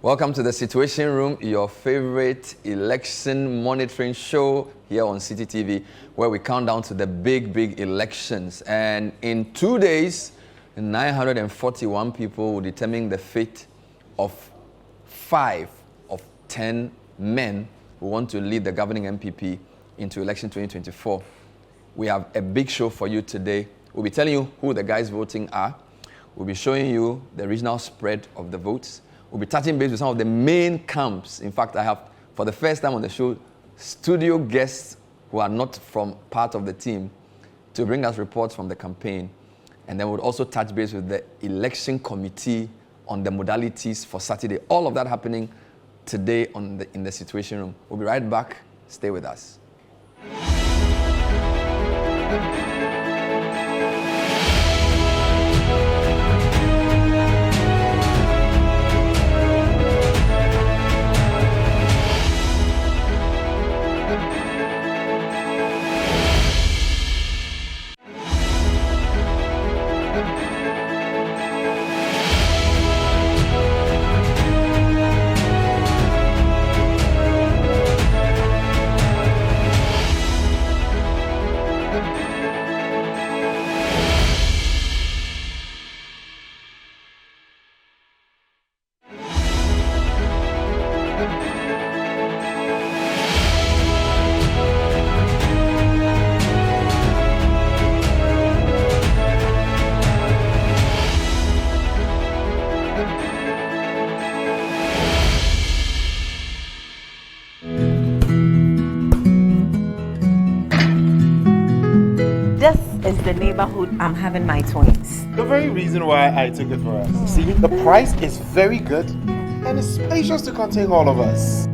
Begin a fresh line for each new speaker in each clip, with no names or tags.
Welcome to the Citi'uation Room, your favorite election monitoring show here on City TV, where we count down to the big elections. And in 2 days, 941 people will determine the fate of 5 of 10 men who want to lead the governing NPP into election 2024. We have a big show for you today. We'll be telling you who the guys voting are. We'll be showing you the regional spread of the votes. We'll be touching base with some of the main camps. In fact, I have, for the first time on the show, studio guests who are not from part of the team to bring us reports from the campaign. And then we'll also touch base with the election committee on the modalities for Saturday. All of that happening today in the Citi'uation Room. We'll be right back. Stay with us.
Is the neighborhood I'm having my twins.
The very reason why I took it for us. See, the price is very good and it's spacious to contain all of us.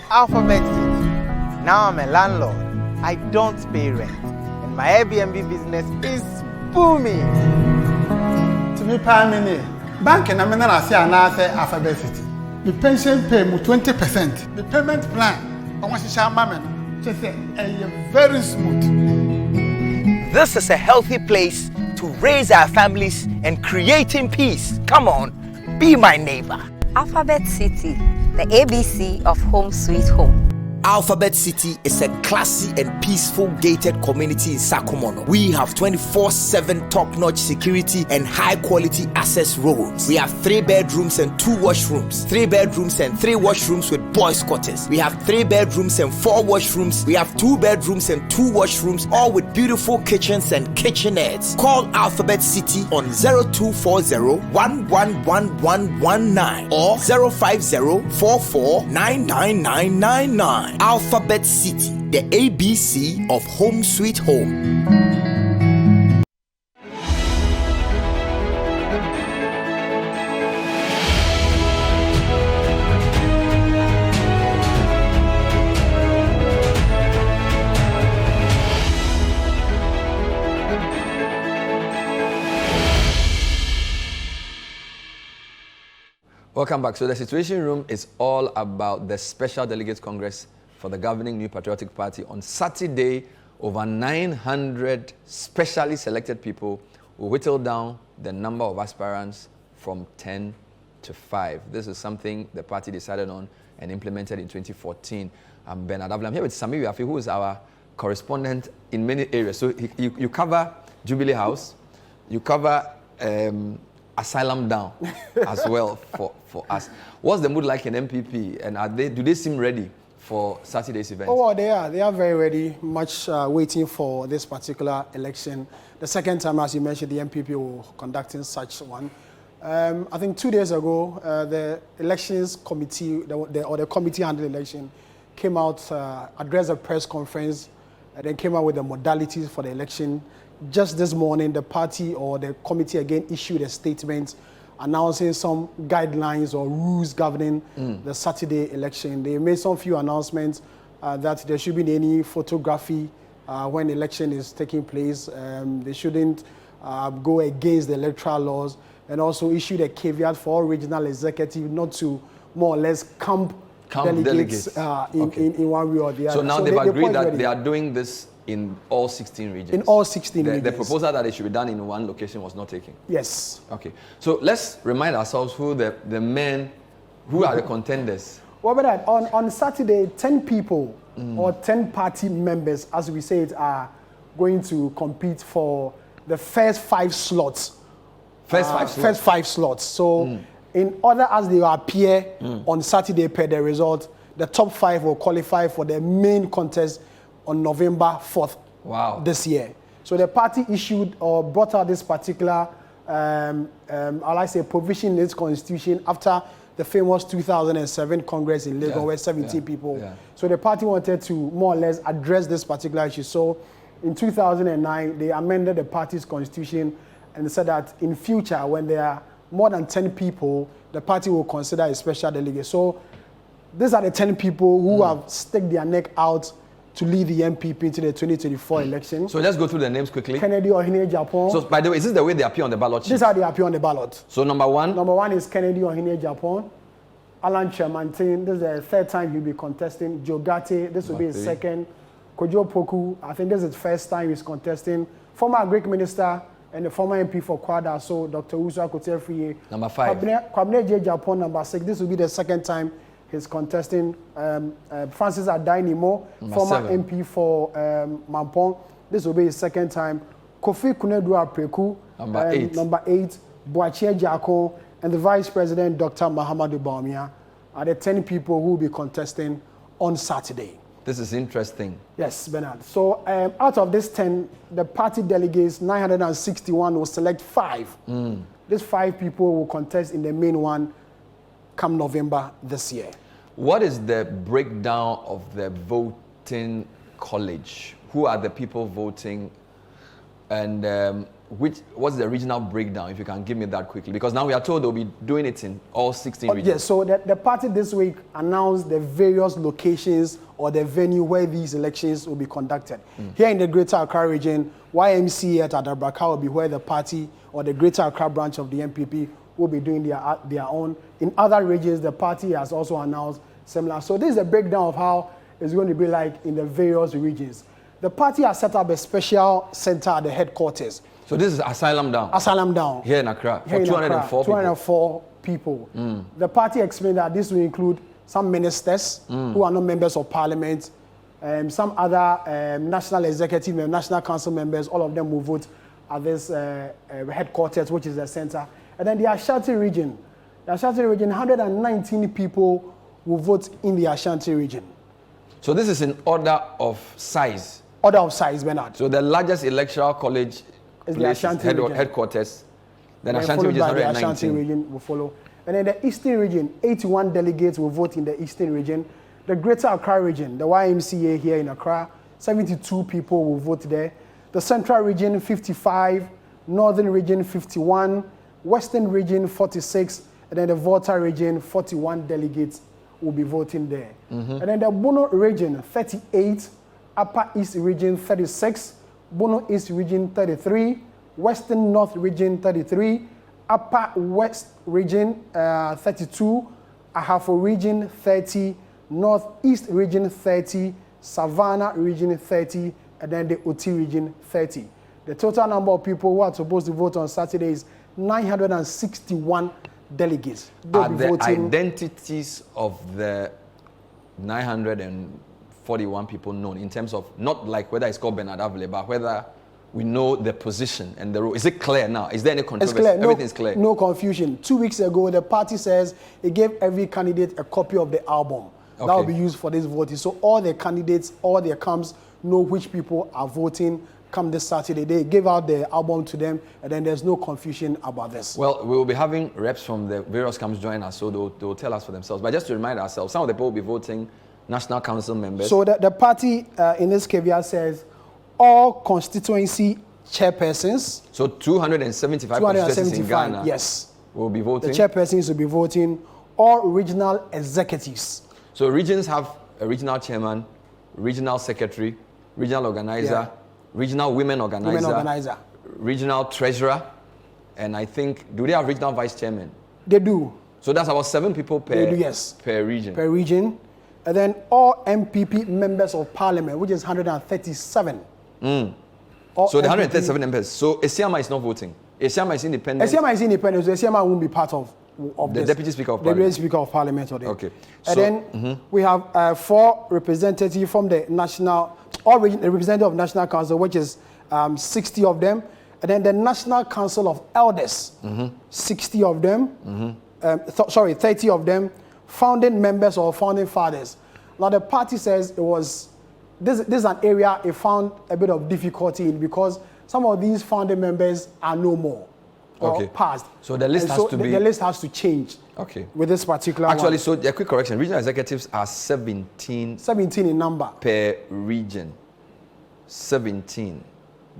Alphabet City. Now I'm a landlord. I don't pay rent. And my Airbnb business is booming.
To me, Pamini, bank and I'm an Alphabet City. The pension pay me 20%. The payment plan, I want to share my man. Just say, very smooth.
This is a healthy place to raise our families and creating peace. Come on, be my neighbor.
Alphabet City, the ABC of Home Sweet Home.
Alphabet City is a classy and peaceful gated community in Sakumono. We have 24/7 top-notch security and high-quality access roads. We have 3 bedrooms and 2 washrooms, 3 bedrooms and 3 washrooms with boys' quarters. We have 3 bedrooms and 4 washrooms. We have 2 bedrooms and 2 washrooms, all with beautiful kitchens and kitchenettes. Call Alphabet City on 0240-111119 or 050-44-99999. Alphabet City, the ABC of Home Sweet Home.
Welcome back. So the Citi'uation Room is all about the Special Delegates Congress for the governing New Patriotic Party. On Saturday, over 900 specially selected people will whittle down the number of aspirants from 10 to 5. This is something the party decided on and implemented in 2014. I'm Bernard Avila. I'm here with Sami Wiafi, who is our correspondent in many areas. So you cover Jubilee House, you cover Asylum Down as well for us. What's the mood like in NPP, and do they seem ready for Saturday's event?
Oh, they are very ready, much waiting for this particular election. The second time, as you mentioned, the NPP will conducting such one. I think 2 days ago, the elections committee, the committee handling election, came out, addressed a press conference, and then came out with the modalities for the election. Just this morning, the party or the committee again issued a statement announcing some guidelines or rules governing the Saturday election. They made some few announcements that there shouldn't be any photography when election is taking place. They shouldn't go against the electoral laws, and also issued a caveat for all regional executives not to more or less camp delegates. In one way or the other.
So now they've agreed that they are doing this in all 16 regions.
In all 16
the
regions.
proposal that it should be done in one location was not taken.
Yes.
Okay. So let's remind ourselves who the men, who are the contenders.
Well, but on Saturday, 10 people or 10 party members, as we say it, are going to compete for the first 5 slots. First five slots. So in order as they appear on Saturday per the result, the top 5 will qualify for the main contest on November 4th this year. So the party issued or brought out this particular, provision in its constitution after the famous 2007 Congress in Lagos where 17 people. Yeah. So the party wanted to more or less address this particular issue. So in 2009, they amended the party's constitution and said that in future, when there are more than 10 people, the party will consider a special delegate. So these are the 10 people who have stuck their neck out to lead the NPP into the 2024 election.
So let's go through the names quickly.
Kennedy Ohene Japan.
So by the way, is this the way they appear on the ballot sheet?
This is how they appear on the ballot.
So number 1?
Number 1 is Kennedy Ohene Japan. Alan Chemantin, this is the 3rd time he'll be contesting. Joe Gatti, this will be his 2nd. Kojo Poku, I think this is the 1st time he's contesting. Former Greek minister and the former MP for Kwada, so Dr. Usu Akotiefriye.
Number 5.
Kwabene J. Japan, number 6. This will be the 2nd time he's contesting. Francis Adainimo, former
7.
MP for Mampong. This will be his 2nd time. Kofi Kunedua Preku, number 8. Boachie Jako, and the Vice President, Dr. Mahamadou Bawumia, are the 10 people who will be contesting on Saturday.
This is interesting.
Yes, Bernard. So out of this 10, the party delegates, 961, will select 5. These 5 people will contest in the main one come November this year.
What is the breakdown of the voting college? Who are the people voting? And what's the regional breakdown, if you can give me that quickly? Because now we are told they'll be doing it in all 16 regions.
Yes, so the party this week announced the various locations or the venue where these elections will be conducted. Here in the Greater Accra region, YMCA at Adabraka will be where the party or the Greater Accra branch of the NPP will be doing their own. In other regions, the party has also announced similar. So this is a breakdown of how it's going to be like in the various regions. The party has set up a special center at the headquarters.
So this is Asylum Down?
Asylum Down.
Here in Accra, for
204 people. The party explained that this will include some ministers who are not members of parliament, some other national executive and national council members. All of them will vote at this headquarters, which is the center. And then the Ashanti region. The Ashanti region, 119 people will vote in the Ashanti region.
So this is in order of size?
Order of size, Bernard.
So the largest electoral college
is the Ashanti region.
Headquarters. Then Ashanti region is 119.
The Ashanti region will follow. And then the Eastern region, 81 delegates will vote in the Eastern region. The Greater Accra region, the YMCA here in Accra, 72 people will vote there. The Central region, 55. Northern region, 51. Western region, 46. And then the Volta region, 41 delegates will be voting there. And then the Bono region, 38. Upper East region, 36. Bono East region, 33. Western North region, 33. Upper West region, 32. Ahafo region, 30. Northeast region, 30. Savannah region, 30. And then the Oti region, 30. The total number of people who are supposed to vote on Saturday is 961 delegates.
Are the identities of the 941 people known in terms of not like whether it's called Bernard Avile, but whether we know the position and the role? Is it clear now? Is there any controversy?
It's clear.
Everything's clear.
No confusion. 2 weeks ago, the party says it gave every candidate a copy of the album. Okay. That will be used for this voting. So all the candidates, all their camps know which people are voting come this Saturday. They gave out the album to them, and then there's no confusion about this.
Well, we will be having reps from the various camps join us, so they'll tell us for themselves. But just to remind ourselves, some of the people will be voting National Council members.
So the party in this caveat says all constituency chairpersons.
So 275 constituencies in Ghana.
Yes.
Will be voting.
The chairpersons will be voting. All regional executives.
So regions have a regional chairman, regional secretary, regional organizer, regional women organizer, regional treasurer, and I think, do they have regional vice chairman?
They do.
So that's about 7 people per,
they do, yes.
per region.
Per region. And then all NPP members of parliament, which is 137. Or
So the
NPP.
137 members. So Esiama is not voting. Esiama is independent.
Esiama is independent, so Esiama won't be part of
The
this.
Deputy Speaker of
The
Parliament.
Deputy Speaker of Parliament.
Okay.
And
So-
then we have 4 representatives from the national, all representative of National Council, which is 60 of them. And then the National Council of Elders, 60 of them. 30 of them. Founding members or founding fathers. Now the party says it was, this is an area it found a bit of difficulty in because some of these founding members are no more. Or
Okay.
passed.
So the list
And
has to be-
the list has to change.
Okay.
With this particular
Actually,
one.
so a quick correction. Regional executives are 17
17 in number.
per region. 17.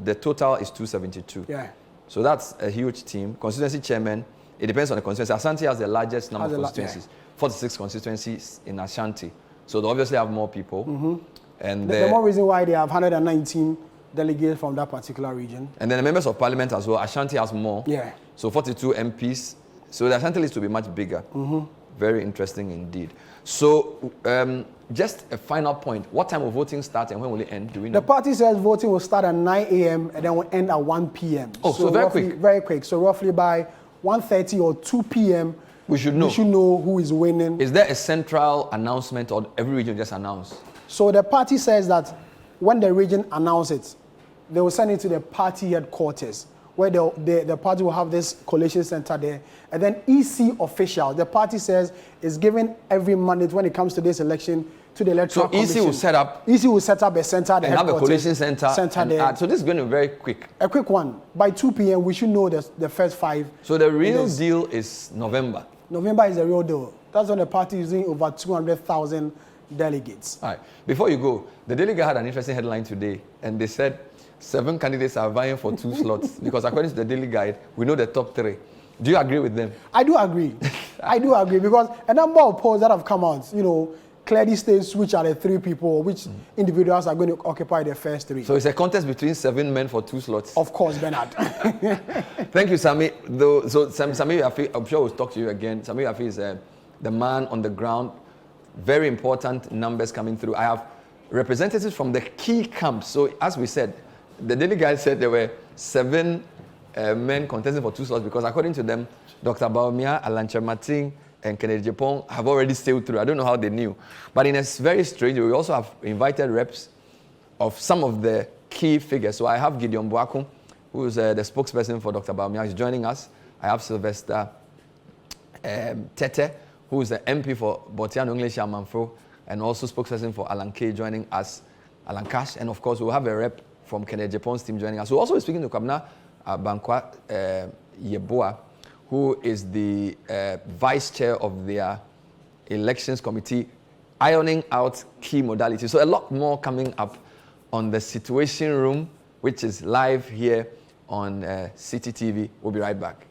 The total is 272.
Yeah.
So that's a huge team. Constituency chairman, it depends on the constituency. Ashanti has the largest number
Has
of
the
constituencies. 46 constituencies in Ashanti. So they obviously have more people. And
The more reason why they have 119 delegates from that particular region.
and then the members of parliament as well. Ashanti has more.
Yeah.
So 42 MPs. So the Ashanti list will be much bigger. Very interesting indeed. So just a final point. What time will voting start and when will it end? Do we know?
The party says voting will start at 9 a.m. and then will end at 1 p.m.
Oh, so very
roughly,
quick.
Very quick. So roughly by 1:30 or 2 p.m.
We should know.
We should know who is winning.
Is there a central announcement or every region just announce?
So the party says that when the region announces it, they will send it to the party headquarters, where the party will have this collation center there. And then EC officials, the party says, is given every mandate when it comes to this election to the electoral
So
commission.
EC will set up
EC will set up a center at the
and have a
headquarters.
collation center. and
there.
add. So this is going to be very quick.
A quick one. By 2 p.m., we should know the first 5.
So the real
Yes.
deal is November.
November is the real deal. That's when the party is using over 200,000 delegates.
All right. Before you go, the delegate had an interesting headline today, and they said 7 candidates are vying for 2 slots because according to the daily guide, we know the top 3. Do you agree with them?
I do agree. I do agree because a number of polls that have come out, clearly states which are the 3 people, which individuals are going to occupy the first 3.
So it's a contest between 7 men for 2 slots.
Of course, Bernard.
Thank you, Sami. So Sami Yafi, I'm sure we'll talk to you again. Sami Yafi is the man on the ground. Very important numbers coming through. I have representatives from the key camps. So as we said, the daily guide said there were 7 men contesting for 2 slots because according to them, Dr. Baumia, Alancha Martin, and Kennedy Japan have already sailed through. I don't know how they knew. But in a very strange way, we also have invited reps of some of the key figures. So I have Gideon Boakum, who is the spokesperson for Dr. Baumia. He's joining us. I have Sylvester Tete, who is the MP for Botiano English Amanfro, and also spokesperson for Alan K joining us, Alan Cash. And of course, we'll have a rep from Kennedy Japan's team joining us. We'll also be speaking to Kwabena Bankwa Yeboah, who is the vice chair of their elections committee, ironing out key modalities. So a lot more coming up on the Citi'uation Room, which is live here on City TV. We'll be right back.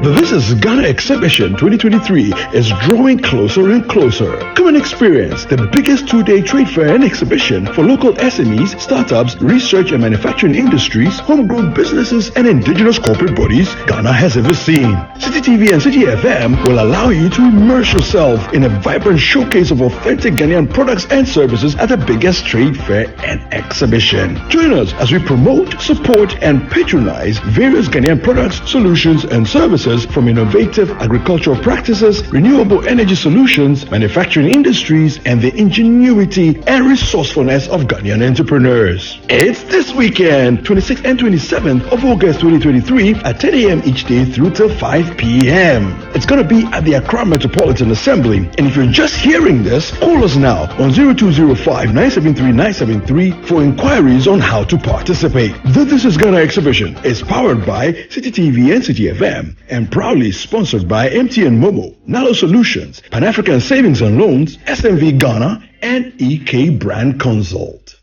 The This is Ghana Exhibition 2023 is drawing closer and closer. Come and experience the biggest 2-day trade fair and exhibition for local SMEs, startups, research and manufacturing industries, homegrown businesses and indigenous corporate bodies Ghana has ever seen. City TV and City FM will allow you to immerse yourself in a vibrant showcase of authentic Ghanaian products and services at the biggest trade fair and exhibition. Join us as we promote, support and patronize various Ghanaian products, solutions and services from innovative agricultural practices, renewable energy solutions, manufacturing industries, and the ingenuity and resourcefulness of Ghanaian entrepreneurs. It's this weekend, 26th and 27th of August 2023 at 10 a.m. each day through till 5 p.m. It's going to be at the Accra Metropolitan Assembly. And if you're just hearing this, call us now on 0205-973-973 for inquiries on how to participate. The This is Ghana exhibition is powered by City TV and City FM and proudly sponsored by MTN Momo, Nalo Solutions, Pan-African Savings and Loans, SMV Ghana, and EK Brand Consult.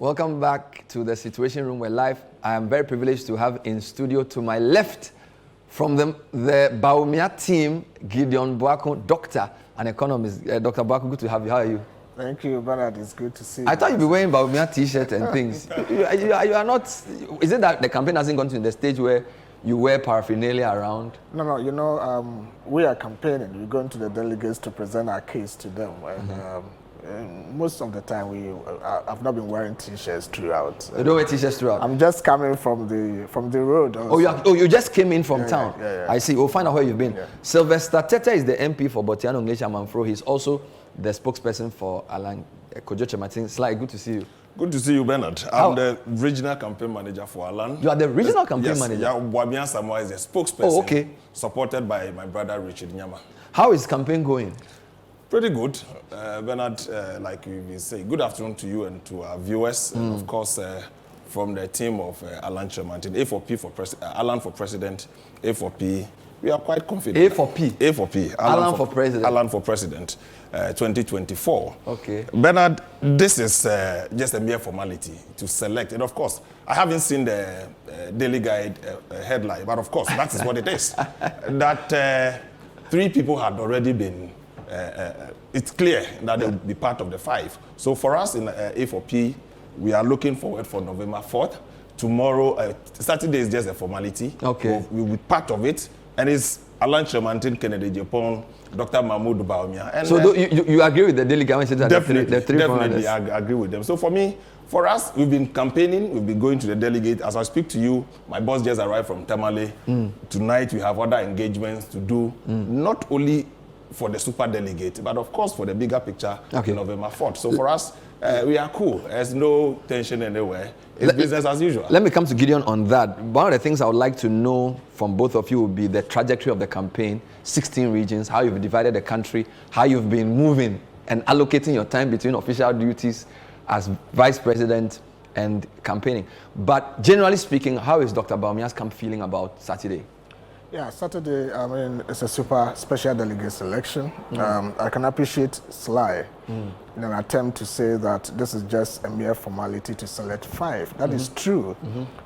Welcome back to the Citi'uation Room. We're live. I am very privileged to have in studio to my left from the Bawumia team, Gideon Boakun, doctor and economist. Dr. Boakun, good to have you. How are you?
Thank you, Bernard. It's good to see you.
I thought you'd be wearing Bawumia t-shirt and things. you are not. Is it that the campaign hasn't gone to the stage where you wear paraphernalia around?
No. You know, we are campaigning. We're going to the delegates to present our case to them. And most of the time, I've not been wearing t-shirts throughout.
You don't wear t-shirts throughout?
I'm just coming from the road.
Also. You just came in from town?
Yeah.
I see. We'll find out where you've been.
Yeah.
Sylvester Tete is the MP for Botiano Nglecha Manfro. He's also the spokesperson for Alan Kojo Martin. Sly, good to see you.
Good to see you, Bernard. I'm the regional campaign manager for Alan.
You are the regional campaign manager?
Yes, Bawumia Samoa is the spokesperson.
Oh, okay.
Supported by my brother Richard Nyama.
How is campaign going?
Pretty good. Bernard, like we say, good afternoon to you and to our viewers. And of course, from the team of Alan Martin, A4P for Alan for President, A4P. We are quite confident.
A4P?
A4P.
Alan for President.
Alan for President, 2024.
Okay.
Bernard, this is just a mere formality to select. And of course, I haven't seen the Daily Guide headline, but of course, that is what it is. That 3 people had already been, it's clear that they'll be part of the 5. So for us in A4P, we are looking forward for November 4th. Tomorrow, Saturday is just a formality.
Okay.
We'll be part of it. And it's Alan Martin, Kennedy Japan, Dr. Mahmoud Bawumia. And
so you agree with the Daily Guide?
Definitely, I agree with them. So for us, we've been campaigning, we've been going to the delegate. As I speak to you, my boss just arrived from Tamale. Tonight we have other engagements to do, not only for the super delegate, but of course for the bigger picture in November 4th. So for us, we are cool. There's no tension anywhere. It's business as usual.
Let me come to Gideon on that. One of the things I would like to know from both of you would be the trajectory of the campaign, 16 regions, how you've divided the country, how you've been moving and allocating your time between official duties as vice president and campaigning. But generally speaking, how is Dr. Bawumia's camp feeling about Saturday?
Yeah, Saturday, I mean, it's a super special delegate election. I can appreciate Sly in an attempt to say that this is just a mere formality to select 5. That is true,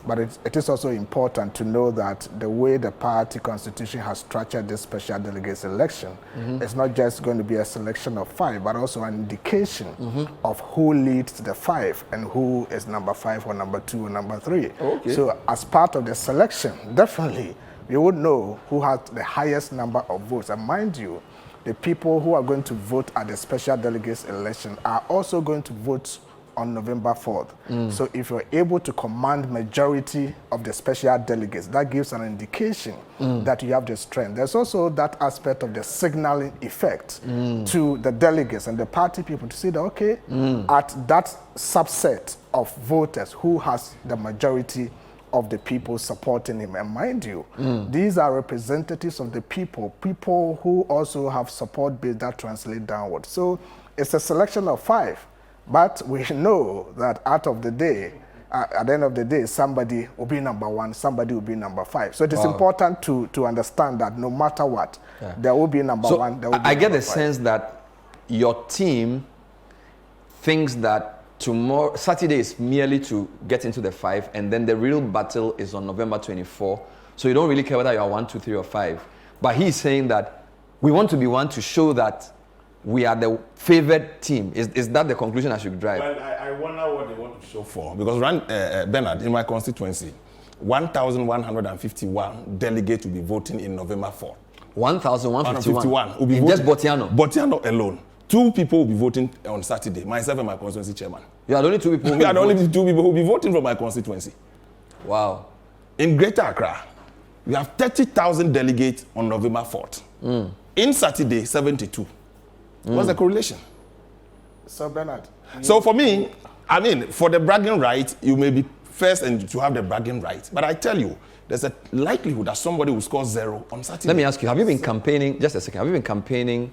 but it is also important to know that the way the party constitution has structured this special delegates election, it's not just going to be a selection of 5, but also an indication of who leads the 5 and who is number 5 or number 2 or number 3. Okay. So as part of the selection, definitely, you would know who has the highest number of votes. And mind you, the people who are going to vote at the special delegates election are also going to vote on November 4th. So if you're able to command majority of the special delegates, that gives an indication that you have the strength. There's also that aspect of the signaling effect to the delegates and the party people to see that, okay, at that subset of voters who has the majority of the people supporting him. And mind you, these are representatives of the people who also have support base that translate downward. So it's a selection of 5, but we know that at the end of the day, somebody will be number 1, somebody will be number 5. So it is important to understand that no matter what, there will be number 1, there will be
I get the
5.
sense that your team thinks that tomorrow, Saturday is merely to get into the 5, and then the real battle is on November 24. So you don't really care whether you are 1, 2, 3, or 5. But he's saying that we want to be one to show that we are the favored team. Is that the conclusion I should drive?
Well, I wonder what they want to show for. Because, Bernard, in my constituency, 1,151 delegates will be voting in November 4.
1,151?
Will be
in just Botiano?
Botiano alone. 2 people will be voting on Saturday, myself and my constituency chairman.
You are the only 2 people
We are the only 2 people who will be voting from my constituency.
Wow.
In Greater Accra, we have 30,000 delegates on November 4th. In Saturday, 72. What's the correlation?
So Bernard.
So for me, I mean, for the bragging right, you may be first and to have the bragging right. But I tell you, there's a likelihood that somebody will score 0 on Saturday.
Let me ask you, have you been campaigning, just a second, have you been campaigning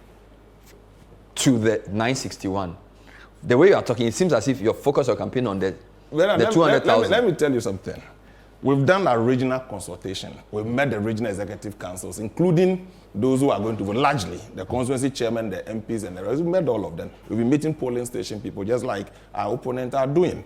to the 961? The way you are talking, it seems as if you're focused on campaign on the 200,000.
Let me tell you something. We've done a regional consultation. We've met the regional executive councils, including those who are going to vote, largely the constituency chairman, the MPs, and the rest. We've met all of them. We've been meeting polling station people, just like our opponents are doing.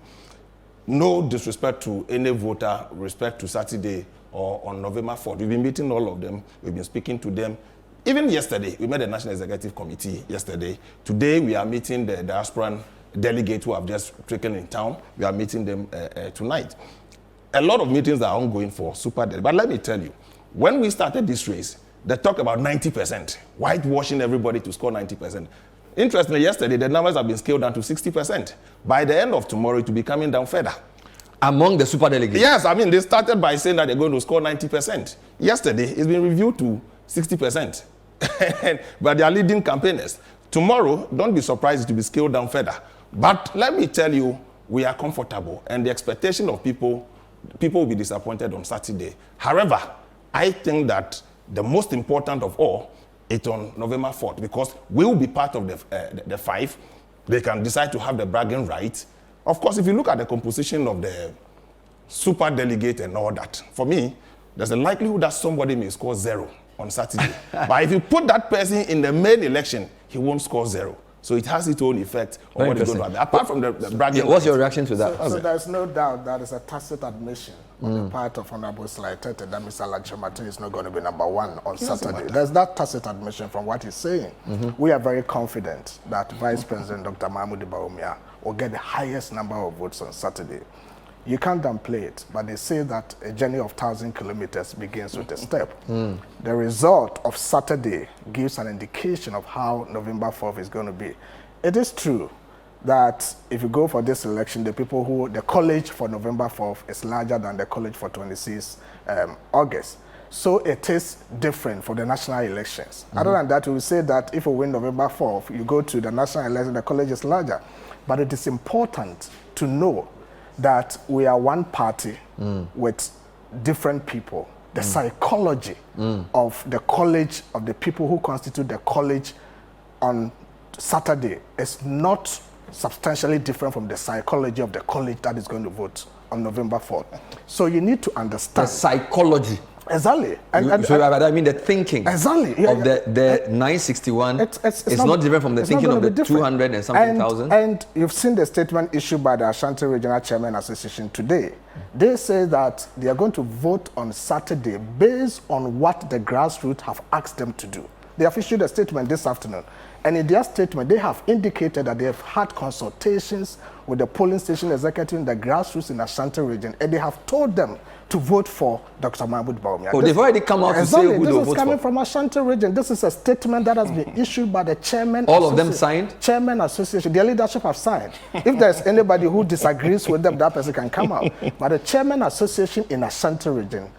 no disrespect to any voter, respect to Saturday or on November 4th. We've been meeting all of them. We've been speaking to them. Even yesterday, we met the National Executive Committee yesterday. Today, we are meeting the aspirant delegates who have just trickled in town. We are meeting them tonight. A lot of meetings are ongoing for Super Delegate. But let me tell you, when we started this race, they talked about 90%, whitewashing everybody to score 90%. Interestingly, yesterday, the numbers have been scaled down to 60%. By the end of tomorrow, it will be coming down further.
Among the super delegates?
Yes, I mean, they started by saying that they're going to score 90%. Yesterday, it's been reviewed to 60%. But they are leading campaigners. Tomorrow, don't be surprised to be scaled down further. But let me tell you, we are comfortable, and the expectation of people will be disappointed on Saturday. However, I think that the most important of all is on November 4th, because we will be part of the 5. They can decide to have the bragging right. Of course, if you look at the composition of the super delegate and all that, for me, there's a likelihood that somebody may score 0 on Saturday. But if you put that person in the main election, he won't score 0. So it has its own effect on what is going to happen. Apart from the bragging.
What's your reaction to that?
So there's no doubt that is a tacit admission on the part of Honorable Slightete that Mr. Lachemartin is not going to be number 1 on Saturday. There's that tacit admission from what he's saying. We are very confident that Vice President Dr. Mahmoud Bawumia will get the highest number of votes on Saturday. You can't downplay it, but they say that a journey of 1,000 kilometers begins with a step. The result of Saturday gives an indication of how November 4th is going to be. It is true that if you go for this election, the college for November 4th is larger than the college for 26 August. So it is different for the national elections. Other than that, we will say that if we win November 4th, you go to the national election, the college is larger. But it is important to know that we are one party with different people. The psychology of the college, of the people who constitute the college on Saturday is not substantially different from the psychology of the college that is going to vote on November 4th. So you need to understand.
The psychology.
Exactly.
I mean the thinking
exactly.
of the 961 it's not different from the thinking of the 200 and something thousand.
And you've seen the statement issued by the Ashanti Regional Chairman Association today. They say that they are going to vote on Saturday based on what the grassroots have asked them to do. They have issued a statement this afternoon. And in their statement, they have indicated that they have had consultations with the polling station executive in the grassroots in the Ashanti region, and they have told them to vote for Dr. Mahmoud Bawumia.
Oh, they've already come out to say who they vote for.
This is coming from Ashanti region. This is a statement that has been issued by the chairman.
All of them signed?
Chairman Association. Their leadership have signed. If there's anybody who disagrees with them, that person can come out. But the Chairman Association in Ashanti region,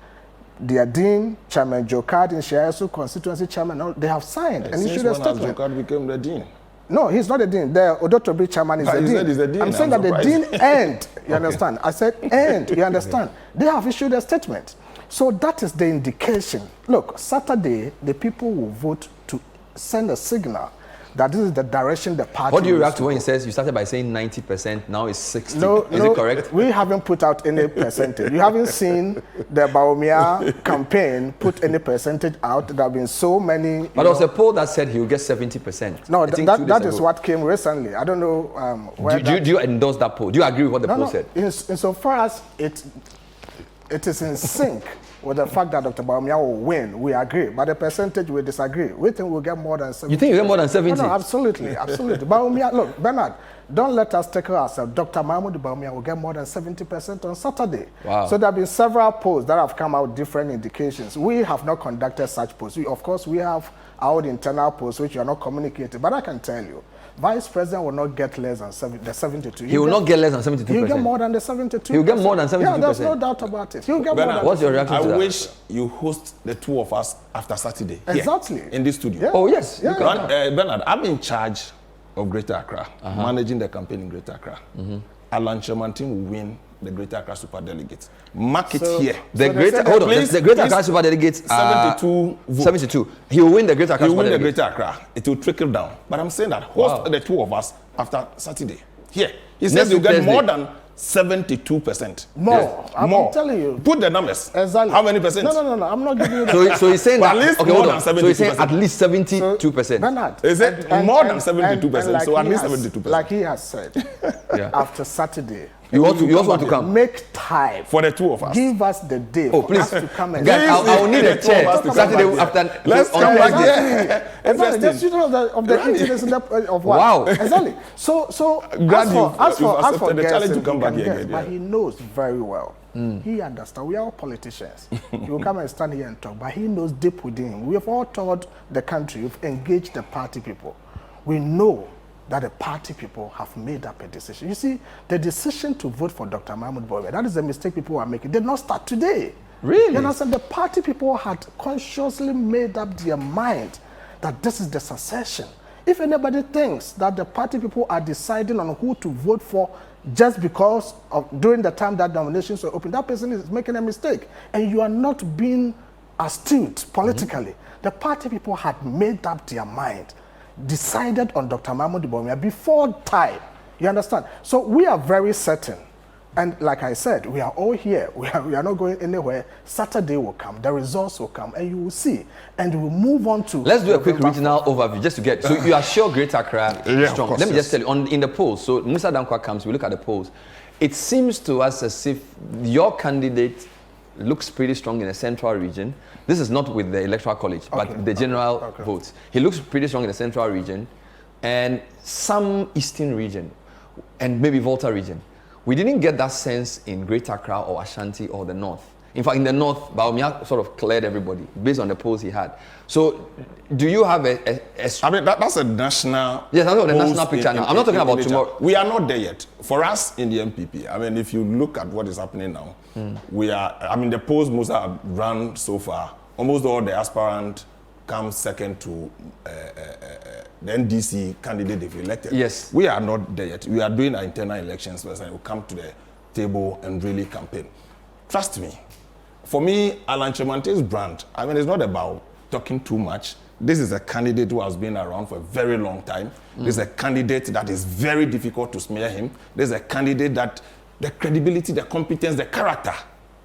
their dean, Chairman Jokad in Shiayasu constituency chairman, they have signed and issued a statement.
Jokad became the dean?
No, he's not the dean. The Odotobi chairman is the dean.
Said he's the dean.
I'm saying that the dean and, you understand? I said and, you understand? They have issued a statement. So that is the indication. Look, Saturday, the people will vote to send a signal that this is the direction the party.
What do you react to when he says you started by saying 90%, now it's 60?
No,
is it correct?
We haven't put out any percentage. You haven't seen the Bawumia campaign put any percentage out. There have been so many.
But there was a poll that said he will get 70%.
No, that is what came recently. I don't know where.
Do you endorse that poll? Do you agree with what the poll said?
Insofar as it is in sync with the fact that Dr. Bawumia will win, we agree. But the percentage, we disagree. We think we'll get more than 70%.
You think you'll get more than 70%?
No, absolutely, absolutely. Bawumia, look, Bernard, don't let us take ourselves. Dr. Mahmoud Bawumia will get more than 70% on Saturday.
Wow.
So there have been several polls that have come out different indications. We have not conducted such polls. Of course, we have our internal polls, which are not communicated. But I can tell you, Vice President will not get less than the 72.
He will not get less than 72%.
He'll get more than the 72.
He'll get more than 72%.
Yeah, there's no doubt about it. He'll get
Bernard,
more than.
What's your reaction to that?
I wish you host the two of us after Saturday.
Exactly.
Here, in this studio.
Yeah.
Oh, yes.
Yeah.
Bernard, I'm in charge of Greater Accra, managing the campaign in Greater Accra. Alan Chairmantin will win the Greater Accra Super Delegates. Mark it here.
The Greater Accra Super Delegates are
72 votes.
72. He will win the Greater Accra
He will
Super
win the
Delegates.
Greater Accra. It will trickle down. But I'm saying that host the two of us after Saturday. Here. He says you get more than 72%.
More.
Yes.
I'm telling you.
Put the numbers.
Exactly.
How many percent?
No. I'm not giving you that.
So he's saying that
at least
okay,
more
hold
than
on.
72%.
So he's saying at least 72%.
Bernard.
Is it more than 72%?
Like
so at least
has,
72%.
Like he has said, after Saturday,
You also want to come?
Make time.
For the two of us.
Give us the day for us to come and
Guys, I will need a chair. Saturday after.
Let's come back here.
Exactly. The student of the interest of what?
Wow.
Exactly. So
Glad
as for
you've accepted the
guests,
challenge to come back here
guess,
again.
but he knows very well. He understands. We are all politicians. He will come and stand here and talk, but he knows deep within him. We have all toured the country. We've engaged the party people. We know that the party people have made up a decision. You see, the decision to vote for Dr. Mahmoud Bawumia, that is the mistake people are making. Did not start today.
Really?
You understand? The party people had consciously made up their mind that this is the succession. If anybody thinks that the party people are deciding on who to vote for just because of during the time that nominations were open, that person is making a mistake. And you are not being astute politically. The party people had made up their mind, decided on Dr. Mahmoud Bawumia before time. You understand? So we are very certain. And like I said, we are all here. We are not going anywhere. Saturday will come. The results will come. And you will see. And we'll move on to...
Let's do a quick regional overview just to get... So you are sure Greater Accra is strong.
Course,
Let me just tell you, in the polls, so Musa Dankwa comes, we look at the polls. It seems to us as if your candidate looks pretty strong in the central region. This is not with the electoral college, but the general votes. He looks pretty strong in the central region and some eastern region and maybe Volta region. We didn't get that sense in Greater Accra or Ashanti or the north. In fact, in the north, Bawumia sort of cleared everybody based on the polls he had. So, do you have a
I mean, that's a national...
Yes, I'm talking about the national picture now. I'm not talking about tomorrow.
We are not there yet. For us in the NPP, I mean, if you look at what is happening now, we are... I mean, the polls most have run so far. Almost all the aspirant comes second to the NDC candidate they've elected.
Yes.
We are not there yet. We are doing our internal elections first and we'll come to the table and really campaign. Trust me. For me, Alan Chemante's brand, I mean, it's not about talking too much. This is a candidate who has been around for a very long time. This is a candidate that is very difficult to smear him. This is a candidate that the credibility, the competence, the character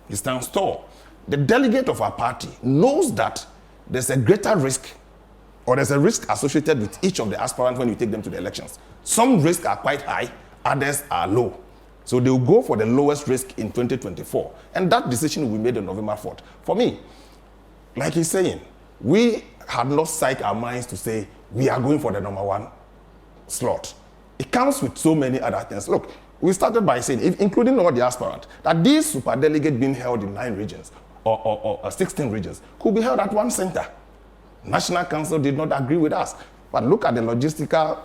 is stands tall. The delegate of our party knows that there's a greater risk or there's a risk associated with each of the aspirants when you take them to the elections. Some risks are quite high, others are low. So they'll go for the lowest risk in 2024. And that decision will be made on November 4th. For me, like he's saying, we had not psyched our minds to say we are going for the number one slot. It comes with so many other things. Look, we started by saying, including all the aspirants, that these super delegates being held in 9 regions or 16 regions could be held at one center. National Council did not agree with us. But look at the logistical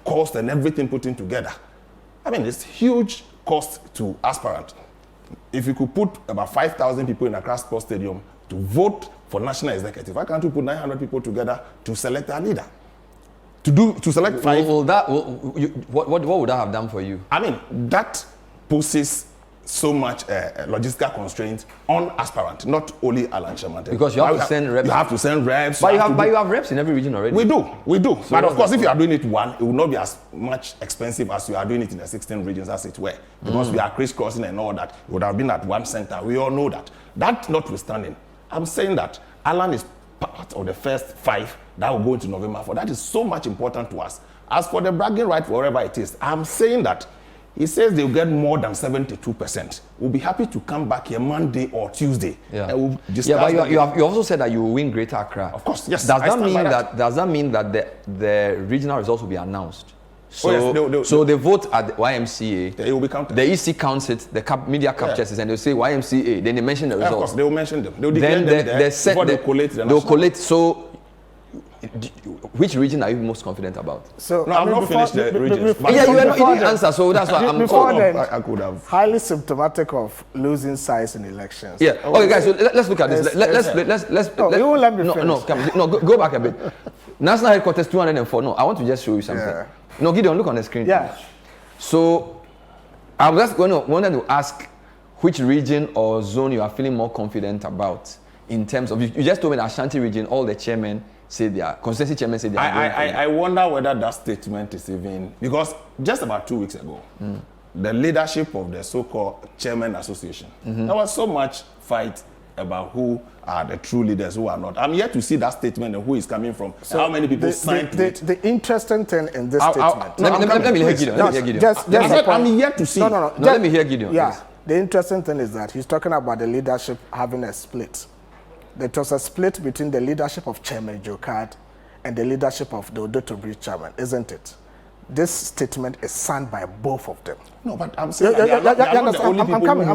cost and everything put in together. I mean, it's huge cost to aspirant. If you could put about 5,000 people in Accra Sports Stadium to vote for national executive, why can't you put 900 people together to select a leader? To select 5.
What would that have done for you?
I mean, that poses so much logistical constraints on aspirant, not only Alan Chemante.
Because you have to send reps.
You have to send reps.
But you have reps in every region already.
We do.
So
but of course, if you are doing it one, it will not be as much expensive as you are doing it in the 16 regions as it were. Because we are crisscrossing and all that. It would have been at one center. We all know that. That notwithstanding, I'm saying that Alan is part of the first 5 that will go into November 4th. That is so much important to us. As for the bragging right, wherever it is, I'm saying that he says they'll get more than 72%. We'll be happy to come back here Monday or Tuesday.
Yeah.
And we'll discuss.
But you also said that you will win Greater Accra.
Of course, yes.
Does that mean that the regional results will be announced? So,
yes,
so they vote at the YMCA.
It will be counted.
The EC counts it. The media captures it, and they'll say YMCA. Then they mention the results.
Of course, they will mention them. They'll declare them there before they collate the
They'll collate. So, which region are you most confident about?
So
no, I'm not finished the regions.
You didn't answer, so that's why I'm
before then,
I could have.
Highly symptomatic of losing size in elections.
Yeah. Okay, guys. So let's look at this. Let's.
You won't let me finish.
Go back a bit. National headquarters 204. No, I want to just show you something.
Yeah.
No, Gideon, look on the screen.
Yeah.
So I was just wanted to ask which region or zone you are feeling more confident about in terms of. You just told me the Ashanti region. All the chairmen say they are, constituency chairman say they are.
I wonder whether that statement is even, because just about 2 weeks ago, the leadership of the so-called chairman association, there was so much fight about who are the true leaders, who are not. I'm yet to see that statement and who is coming from. So how many people signed it.
The interesting thing in this statement.
Let me hear Gideon.
I'm yet to see.
No,
let me hear Gideon.
Yeah.
Please.
The interesting thing is that he's talking about the leadership having a split. There was a split between the leadership of Chairman Jokad and the leadership of the Odotobri chairman, isn't it? This statement is signed by both of them.
No, but I'm saying they are not the only people who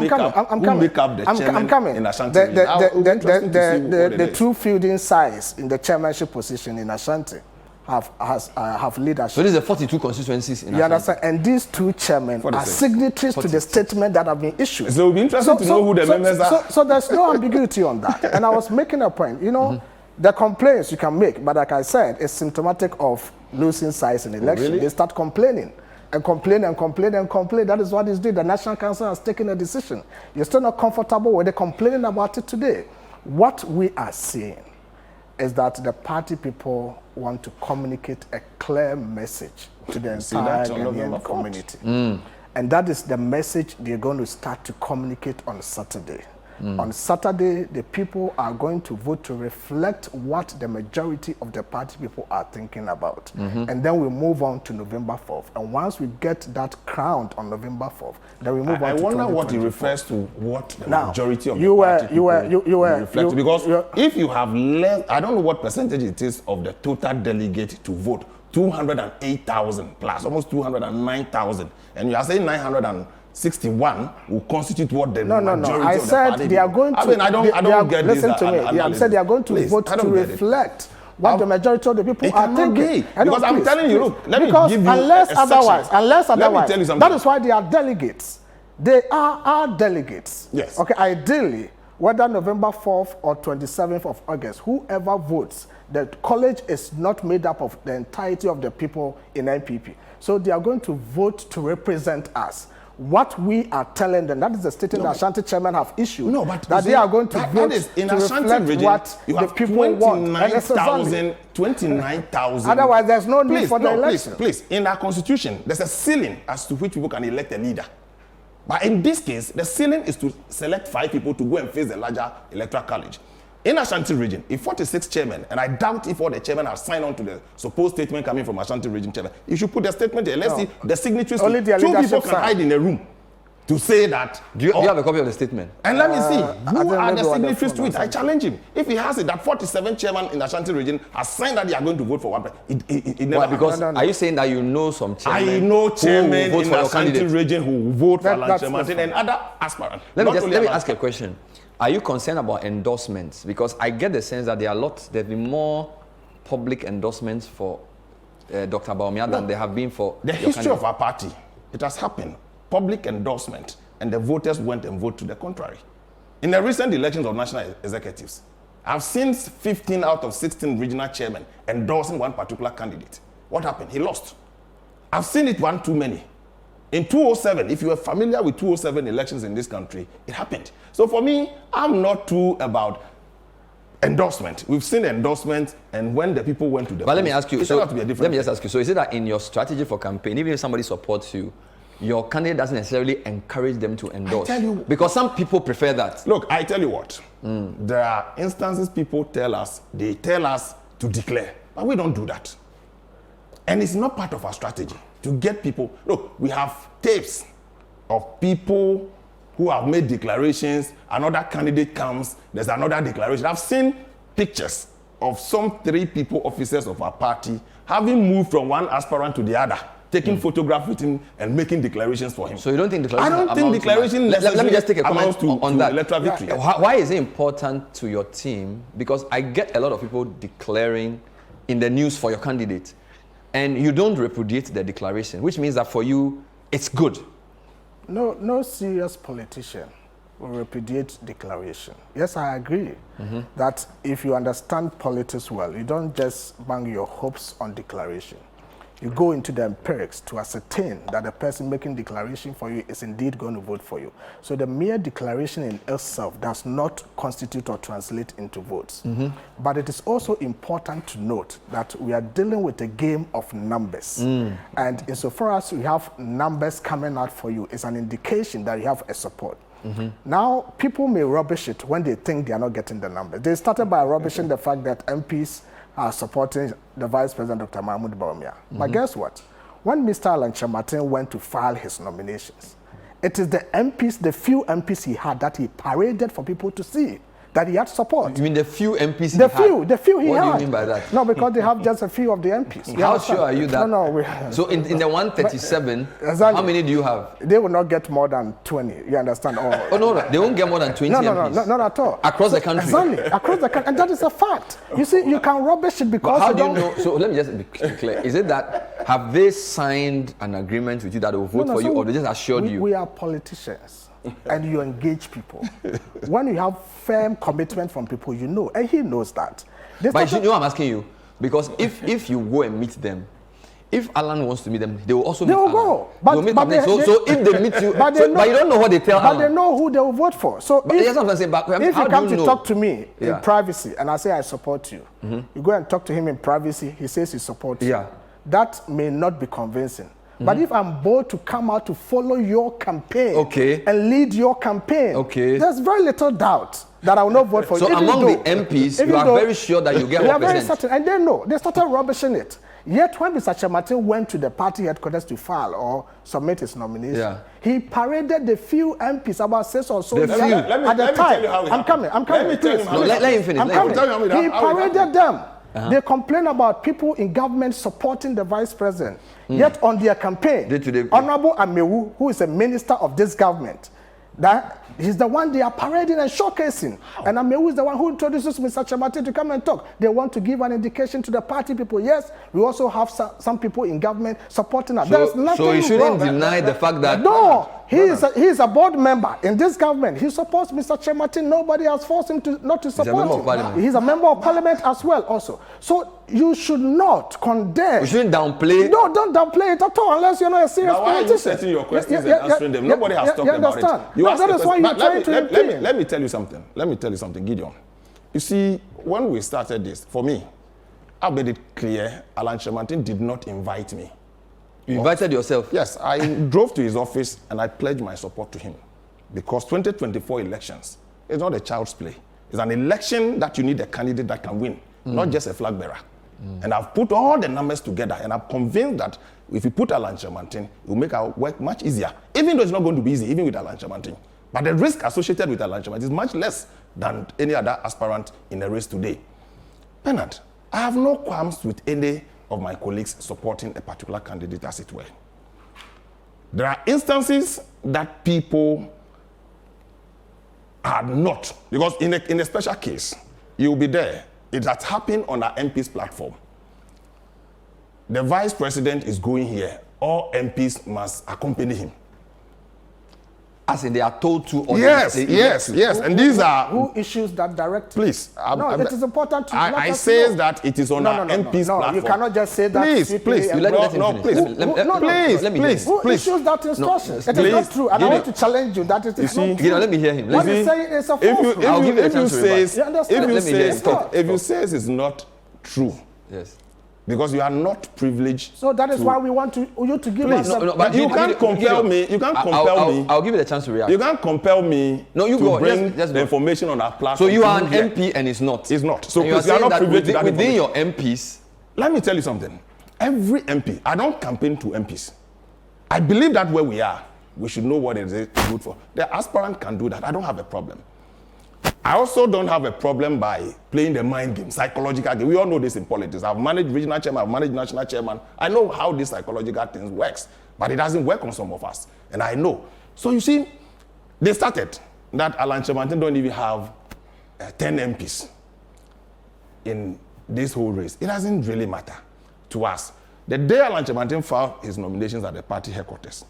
make up the chairman in Ashanti.
The two fielding sides in the chairmanship position in Ashanti have leadership.
So these are 42 constituencies in Ashanti.
You understand? And these two chairmen are signatories to the statement that have been issued.
So it will be interesting to know who the members are.
So there's no ambiguity on that. And I was making a point. You know, the complaints you can make, but like I said, it's symptomatic of losing sides in election.
Really?
They start complaining and complain and complain and complain. That is what it's doing. The National Council has taken a decision. You're still not comfortable with it, complaining about it today. What we are seeing is that the party people want to communicate a clear message to the entire Ghanaian community. And that is the message they're going to start to communicate on Saturday. On Saturday, the people are going to vote to reflect what the majority of the party people are thinking about. And then we move on to November 4th. And once we get that crowned on November 4th, then we move on to 2024.
I wonder what he refers to, what the majority of the party people reflect. Because if you have less, I don't know what percentage it is of the total delegate to vote, 208,000 plus, almost 209,000. And you are saying 961 will constitute what the majority
I
of the
said
party
they are going to.
I mean, I don't get this.
Listen to me. I said they are going to vote to reflect what the majority of the people are thinking.
Because I'm telling you, look, let me give you
unless otherwise,
let me tell you something.
that is why they are delegates. They are our delegates.
Yes.
Okay. Ideally, whether November 4th or 27th of August, whoever votes, the college is not made up of the entirety of the people in NPP. So they are going to vote to represent us. What we are telling them, that is the statement that Ashanti chairman have issued.
No, but
that they are going to vote
in
to reflect
region,
what the people want.
29,000.
Otherwise, there's no need for the election.
Please, in our constitution, there's a ceiling as to which people can elect a leader. But in this case, the ceiling is to select 5 people to go and face the larger electoral college. In Ashanti region, if 46 chairmen, and I doubt if all the chairmen have signed on to the supposed statement coming from Ashanti region chairman, you should put the statement there. Let's see the signatories.
Only the
2 people can hide in a room to say that.
Do you have a copy of the statement?
And let me see, who are the signatories to it? I challenge him. If he has it, that 47 chairman in Ashanti region has signed that they are going to vote for one person. It never
because are you saying that you know some chairmen?
I know chairmen in Ashanti region who vote for Lanche Martin and other aspirants.
Let me ask a question. Are you concerned about endorsements? Because I get the sense that there have been more public endorsements for Dr. Bawumia than there have been for
the history of our party. It has happened. Public endorsement, and the voters went and voted to the contrary. In the recent elections of national executives, I've seen 15 out of 16 regional chairmen endorsing one particular candidate. What happened? He lost. I've seen it one too many. In 2007, if you are familiar with 2007 elections in this country, it happened. So for me, I'm not too about endorsement. We've seen endorsement, and when the people went to the
polls, let me ask you.
Let me
just ask you. So is it that in your strategy for campaign, even if somebody supports you, your candidate doesn't necessarily encourage them to endorse?
I tell you,
because some people prefer that.
Look, I tell you what. There are instances people tell us to declare, but we don't do that, and it's not part of our strategy to get people. Look, we have tapes of people who have made declarations. Another candidate comes, there's another declaration. I've seen pictures of some 3 people, officers of our party, having moved from one aspirant to the other, taking photographs with him and making declarations for him.
So you don't think declaration?
I don't think declaration.
Let me just take a comment on that.
Electoral victory.
Why is it important to your team? Because I get a lot of people declaring in the news for your candidate, and you don't repudiate the declaration, which means that for you, it's good.
No serious politician will repudiate declaration. Yes, I agree that if you understand politics well, you don't just bang your hopes on declaration. You go into the empirics to ascertain that the person making declaration for you is indeed going to vote for you. So the mere declaration in itself does not constitute or translate into votes. But it is also important to note that we are dealing with a game of numbers. And insofar as we have numbers coming out for you, it's an indication that you have a support. Now, people may rubbish it when they think they are not getting the numbers. They started by rubbishing the fact that MPs are supporting the Vice President, Dr. Mahmoud Bawumia. But guess what? When Mr. Alan Kyerematen went to file his nominations, it is the MPs, the few MPs he had that he paraded for people to see that he had support.
You mean the few MPs he
The
had?
few he had.
What do you mean by that?
No, because they have just a few of the MPs. You
How
understand?
sure are you that?
No.
So in the 137,
Exactly.
how many do you have?
They will not get more than 20. You understand? Or,
Oh, no, they won't get more than 20 MPs.
No, not at all.
Across the country?
Exactly, across the country. And that is a fact. You see, you can rubbish it because
But how
you
do you
don't...
know? So let me just be clear. Is it that, have they signed an agreement with you that they will vote for you, or they just assured you?
We are politicians. And you engage people. When you have firm commitment from people, you know, and he knows that.
But you know, I'm asking you, because if you go and meet them, if Alan wants to meet them, they will also meet Alan.
Go.
They'll meet Alan. So if they meet you, but you don't know what they tell Alan.
But they know who they will vote for. So if you come to talk to me in privacy and I say I support you, you go and talk to him in privacy, he says he supports you. That may not be convincing. But if I'm bold to come out to follow your campaign and lead your campaign, there's very little doubt that I will not vote for you.
So among the MPs, you are very sure that you get 1%.
They are very certain, and they know. They started rubbishing it. Yet when Mr. Kyerematen went to the party headquarters to file or submit his nomination, he paraded the few MPs, about 6 or so.
The few.
At the time, I'm coming.
Let him finish.
He paraded them. They complain about people in government supporting the vice president. Yet on their campaign, Honorable Amewu, who is a minister of this government, that he's the one they are parading and showcasing. And Amewu is the one who introduces Mr. Kyerematen to come and talk. They want to give an indication to the party people. Yes, we also have some people in government supporting us.
So you shouldn't deny the fact that...
No, he is a board member in this government. He supports Mr. Kyerematen. Nobody has forced him not to support him. He's a member of parliament as well also. So you should not condemn.
You shouldn't downplay.
No, don't downplay it at all unless you're not a serious politician.
Why are you setting your questions and answering them? Nobody has talked about it.
That is why you're trying to
let me tell you something. Let me tell you something, Gideon. You see, when we started this, for me, I made it clear Alan Kyerematen did not invite me.
You invited yourself?
Yes, I drove to his office and I pledged my support to him. Because 2024 elections is not a child's play. It's an election that you need a candidate that can win, not just a flag bearer. And I've put all the numbers together and I'm convinced that if you put Alan Kyerematen, it will make our work much easier. Even though it's not going to be easy, even with Alan Kyerematen. But the risk associated with Alan Kyerematen is much less than any other aspirant in the race today. Bernard, I have no qualms with any of my colleagues supporting a particular candidate, as it were. There are instances that people are not, because in a special case, you'll be there. It has happened on our MP's platform. The vice president is going here. All MPs must accompany him.
As in they are told to? Or
yes. And these are...
Who issues that directly?
Please.
It is important to...
I say that it is on our MP's platform.
You cannot just say that.
Please.
Who issues that instruction? It is not true. And I want to challenge you that it is not true.
Let me hear him.
What he's saying is a falsehood.
I'll give you a chance to rebut.
If you say it's not true,
yes,
because you are not privileged.
So that is why we want you to give us.
But you can't compel me. You can't compel me.
I'll give you the chance to react.
You can't compel me.
No, you
to
go.
Bring
just
the information on our platform.
So you are an MP and it's not.
It's not. So
you are
not privileged
within your MPs.
Let me tell you something. Every MP. I don't campaign to MPs. I believe that where we are, we should know what it is good for. The aspirant can do that. I don't have a problem. I also don't have a problem by playing the mind game, psychological game. We all know this in politics. I've managed regional chairman, I've managed national chairman. I know how this psychological thing works, but it doesn't work on some of us. And I know. So you see, they started that Alan Kyerematen don't even have 10 MPs in this whole race. It doesn't really matter to us. The day Alan Kyerematen filed his nominations at the party headquarters,